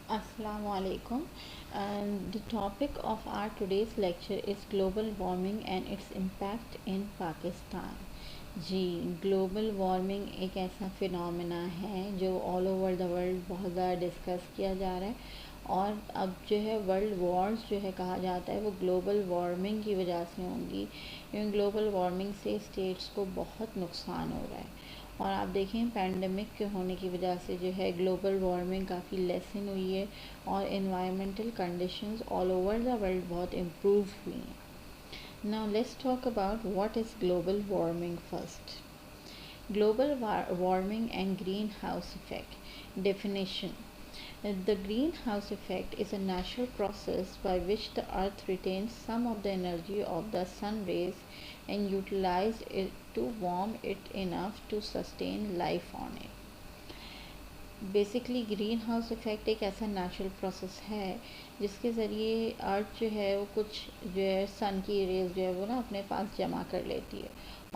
Assalamu alaikum. And the topic of our today's lecture is global warming and its impact in Pakistan. जी, global warming एक ऐसा phenomena है जो all over the world बहुत ज़्यादा discuss किया जा रहा है। और अब जो है वर्ल्ड वॉर्स जो है कहा जाता है वो ग्लोबल वार्मिंग की वजह से होंगी, क्योंकि ग्लोबल वार्मिंग से स्टेट्स को बहुत नुकसान हो रहा है। और आप देखें पैंडमिक के होने की वजह से जो है ग्लोबल वार्मिंग काफ़ी लेसन हुई है और environmental conditions all over the world बहुत इम्प्रूव हुई हैं। Now let's talk about what is global warming first. Global warming and greenhouse effect. Definition. The greenhouse effect is a natural process by which the earth retains some of the energy of the sun rays and utilizes it to warm it enough to sustain life on it. Basically green house effect एक ऐसा natural process है जिसके ज़रिए अर्थ जो है वो कुछ जो है सन की रेज जो है वो ना अपने पास जमा कर लेती है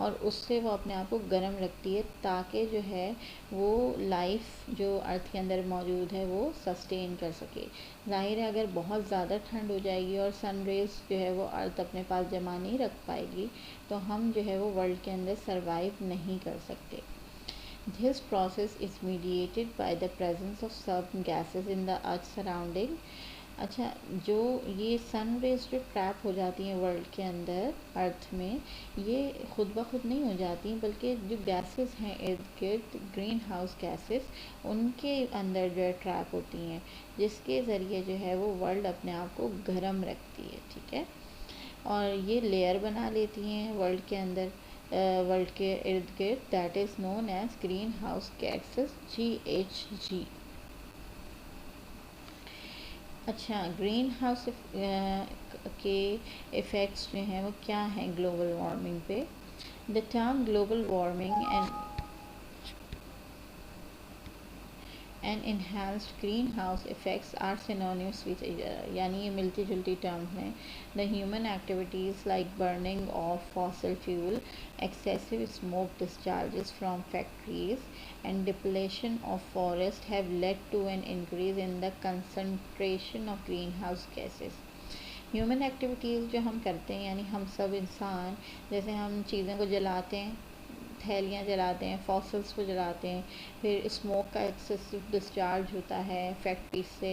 और उससे वो अपने आप को गर्म रखती है ताकि जो है वो लाइफ जो अर्थ के अंदर मौजूद है वो सस्टेन कर सके। ज़ाहिर है अगर बहुत ज़्यादा ठंड हो जाएगी और सन रेज जो है वो अर्थ अपने पास जमा नहीं रख पाएगी तो हम जो है वो वर्ल्ड के अंदर सरवाइव नहीं कर सकते। This process is mediated by the presence of certain gases in the earth surrounding। अच्छा, जो ये सन रेज जो ट्रैप हो जाती हैं वर्ल्ड के अंदर अर्थ में, ये खुद ब खुद नहीं हो जाती बल्कि जो गैसेस हैं इर्द गिर्द ग्रीन हाउस गैसेस उनके अंदर जो है ट्रैप होती हैं, जिसके ज़रिए जो है वो वर्ल्ड अपने आप को गर्म रखती है। ठीक है, और ये लेयर बना लेती हैं वर्ल्ड के अंदर, वर्ल्ड के इर्द गिर्द, that is known as green house gases GHG। अच्छा, ग्रीन हाउस के इफ़ेक्ट्स जो हैं वो क्या हैं ग्लोबल वार्मिंग पे। The term global warming and enhanced greenhouse effects are synonymous with each other, यानी ये मिलती जुलती टर्म्स हैं। The human activities like burning of fossil fuel, excessive smoke discharges from factories and depletion of forest have led to an increase in the concentration of greenhouse gases। Human activities जो हम करते हैं यानी हम सब इंसान, जैसे हम चीज़ों को जलाते हैं, थैलियाँ जलाते हैं, फॉसल्स को जलाते हैं, फिर स्मोक का एक्सेसिव डिस्चार्ज होता है फैक्ट्री से,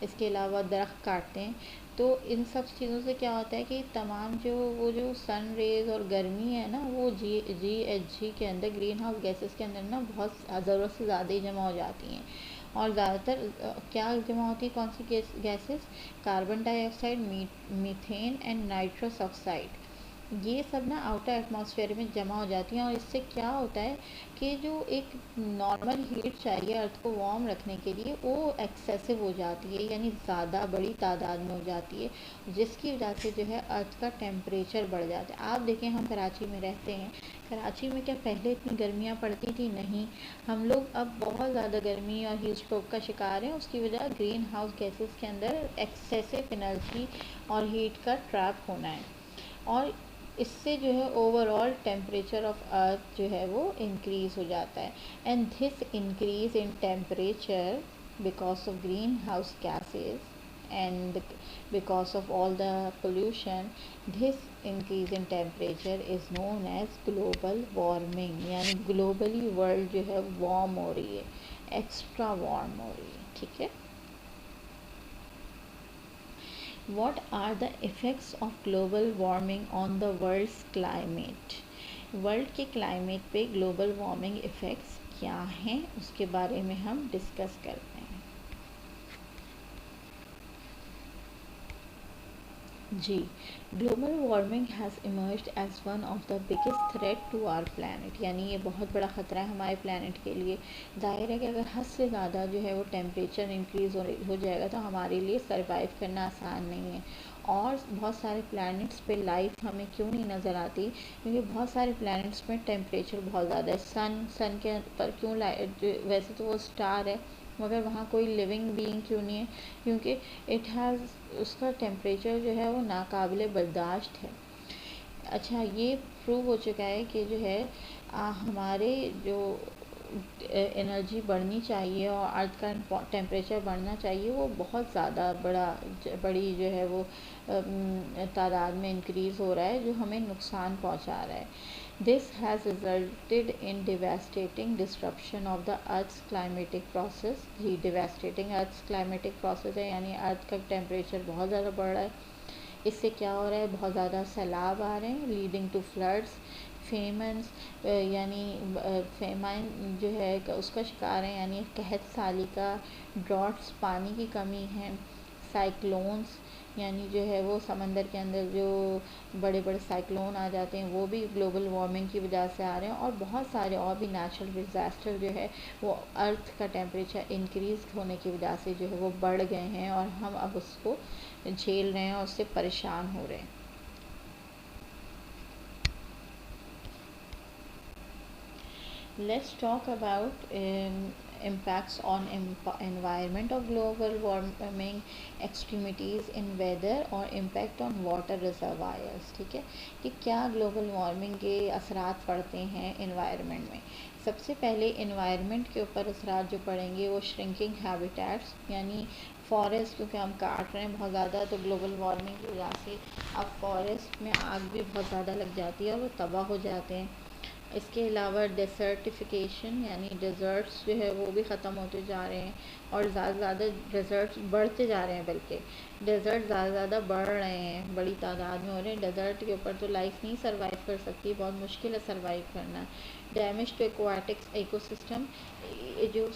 इसके अलावा दरख्त काटते हैं। तो इन सब चीज़ों से क्या होता है कि तमाम जो सन रेज़ और गर्मी है ना वो GHG के अंदर, ग्रीन हाउस गैसेस के अंदर ना बहुत ज़रूरत से ज़्यादा ही जमा हो जाती हैं। और ज़्यादातर क्या जमा होती है, कौन सी gases? Carbon dioxide, methane and nitrous oxide. ये सब ना आउटर एटमॉस्फेयर में जमा हो जाती हैं और इससे क्या होता है कि जो एक नॉर्मल हीट चाहिए अर्थ को वार्म रखने के लिए वो एक्सेसिव हो जाती है, यानी ज़्यादा बड़ी तादाद में हो जाती है, जिसकी वजह से जो है अर्थ का टेम्परेचर बढ़ जाता है। आप देखें हम कराची में रहते हैं, कराची में क्या पहले इतनी गर्मियाँ पड़ती थी? नहीं। हम लोग अब बहुत ज़्यादा गर्मी और हीट स्ट्रोक का शिकार हैं। उसकी वजह ग्रीन हाउस गैसेस के अंदर एक्सेसिव एनर्जी और हीट का ट्रैप होना है। और इससे जो है ओवरऑल टेम्परेचर ऑफ अर्थ जो है वो इंक्रीज़ हो जाता है। And this increase in temperature because of green house gases and because of all the pollution, this increase in temperature is known as global warming। यानी ग्लोबली वर्ल्ड जो है warm हो रही है, एक्स्ट्रा वार्म हो रही है। ठीक है, What are the effects of global warming on the world's climate? World के क्लाइमेट पे ग्लोबल वार्मिंग इफ़ेक्ट्स क्या हैं उसके बारे में हम डिस्कस करते हैं। जी, global warming has emerged as one of the biggest threat to our planet. यानी ये बहुत बड़ा ख़तरा है हमारे प्लानट के लिए। ज़ाहिर है कि अगर हद से ज़्यादा जो है वो टेम्परेचर इंक्रीज़ हो जाएगा तो हमारे लिए सरवाइव करना आसान नहीं है। और बहुत सारे प्लैनेट्स पे लाइफ हमें क्यों नहीं नज़र आती, क्योंकि बहुत सारे प्लैनेट्स में टेम्परेचर बहुत ज़्यादा है। सन के पर क्यों लाइट, वैसे तो वो स्टार है मगर वहाँ कोई लिविंग बीइंग क्यों नहीं है, क्योंकि इट हैज़, उसका टेम्परेचर जो है वो नाकाबिले बर्दाश्त है। अच्छा, ये प्रूव हो चुका है कि जो है हमारे जो एनर्जी बढ़नी चाहिए और अर्थ का टेम्परेचर बढ़ना चाहिए, वो बहुत ज़्यादा बड़ी जो है वो तादाद में इंक्रीज़ हो रहा है, जो हमें नुकसान पहुंचा रहा है। This has resulted in devastating disruption of the earth's climatic process. जी, डिवास्टेटिंग अर्थ्स क्लाइमेटिक प्रोसेस है, यानी अर्थ का टेम्परेचर बहुत ज़्यादा बढ़ रहा है। इससे क्या हो रहा है, बहुत ज़्यादा सैलाब आ रहे हैं, लीडिंग टू फ्लड्स, फेमन्स, यानी फेमाइन जो है उसका शिकार है, यानी कहत साली का, ड्रॉट्स पानी की कमी है, साइक्लोन्स, यानी जो है वो समंदर के अंदर जो बड़े बड़े साइक्लोन आ जाते हैं वो भी ग्लोबल वार्मिंग की वजह से आ रहे हैं, और बहुत सारे और भी नेचुरल डिज़ास्टर जो है वो अर्थ का टेम्परेचर इंक्रीज़ होने की वजह से जो है वो बढ़ गए हैं, और हम अब उसको झेल रहे हैं और उससे परेशान हो रहे हैं। Let's talk about impacts on environment of global warming, extremities in weather और impact on water reservoirs। ठीक है, कि क्या ग्लोबल वार्मिंग के असरात पड़ते हैं इन्वायरमेंट में। सबसे पहले इन्वायरमेंट के ऊपर असरात जो पड़ेंगे वो श्रिंकिंग हैबिटेट्स, यानी फॉरेस्ट, क्योंकि हम काट रहे हैं बहुत ज़्यादा, तो ग्लोबल वार्मिंग की वजह से अब फॉरेस्ट में आग भी बहुत ज़्यादा लग जाती है और वो तबाह हो जाते हैं। इसके अलावा डेसर्टिफिकेशन, यानी डेजर्ट्स जो है वो भी ख़त्म होते जा रहे हैं, और ज़्यादा से ज़्यादा डेजर्ट्स बढ़ते जा रहे हैं, बल्कि डेजर्ट ज़्यादा से ज़्यादा बढ़ रहे हैं, बड़ी तादाद में हो रहे हैं। डेजर्ट के ऊपर तो लाइफ नहीं सर्वाइव कर सकती, बहुत मुश्किल है सर्वाइव करना। डैमेज टू एक्वाटिक्स इकोसिस्टम, जो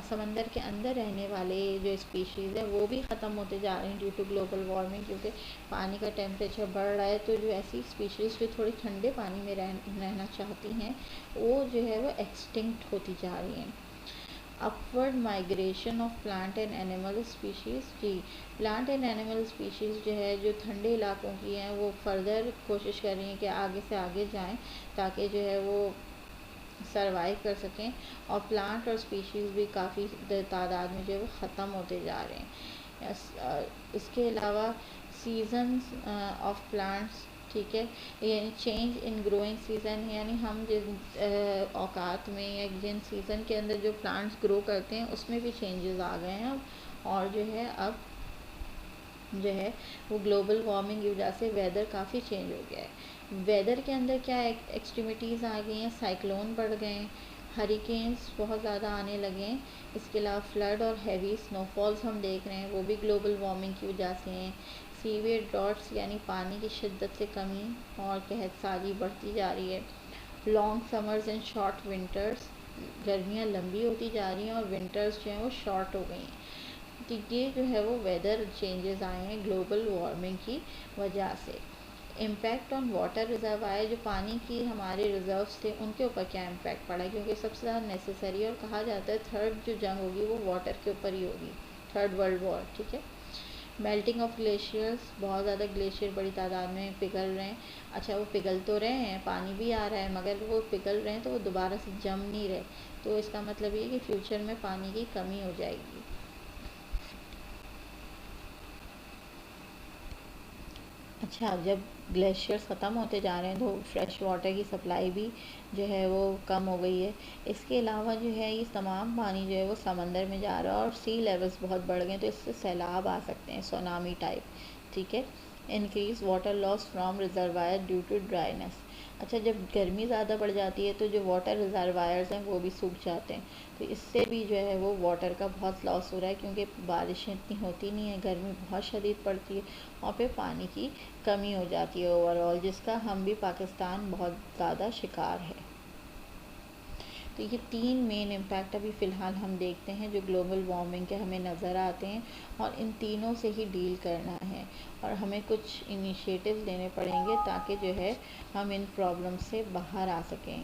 समंदर के अंदर रहने वाले जो स्पीशीज़ हैं वो भी ख़त्म होते जा रहे हैं ड्यू टू ग्लोबल वार्मिंग, क्योंकि पानी का टेम्परेचर बढ़ रहा है, तो जो ऐसी स्पीशीज़ जो थोड़ी ठंडे पानी में रहना चाहती हैं वो जो है वो एक्सटिंक्ट होती जा रही हैं। Upward migration of plant and animal species. जी, प्लांट एंड एनिमल स्पीशीज़ जो है जो ठंडे इलाकों की हैं वो फर्दर कोशिश कर रही हैं कि आगे से आगे जाएं, ताकि जो है वो सरवाइव कर सकें, और प्लांट और स्पीशीज़ भी काफ़ी तादाद में जो है वो ख़त्म होते जा रहे हैं। इसके अलावा सीजन्स ऑफ प्लांट्स, ठीक है, यानी चेंज इन ग्रोइंग सीज़न, यानी हम जिन औकात में या जिन सीज़न के अंदर जो प्लांट्स ग्रो करते हैं उसमें भी चेंजेस आ गए हैं अब, और जो है अब जो है वो ग्लोबल वार्मिंग की वजह से वेदर काफ़ी चेंज हो गया है। वेदर के अंदर क्या एक्सट्रीमिटीज़ आ गई हैं, साइक्लोन बढ़ गए हैं, हरिकेन्स बहुत ज़्यादा आने लगे हैं। इसके अलावा फ्लड और हैवी स्नोफॉल्स हम देख रहे हैं, वो भी ग्लोबल वार्मिंग की वजह से हैं। सीवियर ड्रॉट्स, यानी पानी की शिद्दत से कमी और कहत साली बढ़ती जा रही है। Long summers and short winters, गर्मियाँ लंबी होती जा रही हैं और विंटर्स जो हैं वो शॉर्ट हो गई हैं। तो ये जो है वो वेदर चेंजेस आए हैं ग्लोबल वार्मिंग की वजह से। इम्पैक्ट ऑन वाटर रिजर्वायर, जो पानी की हमारे रिजर्व्स थे उनके ऊपर क्या इम्पैक्ट पड़ा, क्योंकि सबसे ज़्यादा नेसेसरी, और कहा जाता है थर्ड जो जंग होगी वो वाटर के ऊपर ही होगी, थर्ड वर्ल्ड वॉर। ठीक है, मेल्टिंग ऑफ ग्लेशियर्स, बहुत ज़्यादा ग्लेशियर बड़ी तादाद में पिघल रहे हैं। अच्छा, वो पिघल तो रहे हैं, पानी भी आ रहा है, मगर वो पिघल रहे हैं तो वो दोबारा से जम नहीं रहे, तो इसका मतलब ये कि फ्यूचर में पानी की कमी हो जाएगी। अच्छा, जब ग्लेशियर्स ख़त्म होते जा रहे हैं तो फ्रेश वाटर की सप्लाई भी जो है वो कम हो गई है। इसके अलावा जो है ये तमाम पानी जो है वो समंदर में जा रहा है, और सी लेवल्स बहुत बढ़ गए, तो इससे सैलाब आ सकते हैं, सुनामी टाइप। ठीक है, increase water loss from reservoir due to dryness. अच्छा, जब गर्मी ज़्यादा बढ़ जाती है तो जो वाटर रिजर्वायर्स हैं वो भी सूख जाते हैं, तो इससे भी जो है वो वाटर का बहुत लॉस हो रहा है, क्योंकि बारिशें इतनी होती नहीं है, गर्मी बहुत शदीद पड़ती है, और फिर पानी की कमी हो जाती है ओवरऑल, जिसका हम भी पाकिस्तान बहुत ज़्यादा शिकार है। तो ये तीन मेन इम्पैक्ट अभी फ़िलहाल हम देखते हैं जो ग्लोबल वार्मिंग के हमें नज़र आते हैं, और इन तीनों से ही डील करना है, और हमें कुछ इनिशिएटिव्स लेने पड़ेंगे ताकि जो है हम इन प्रॉब्लम से बाहर आ सकें।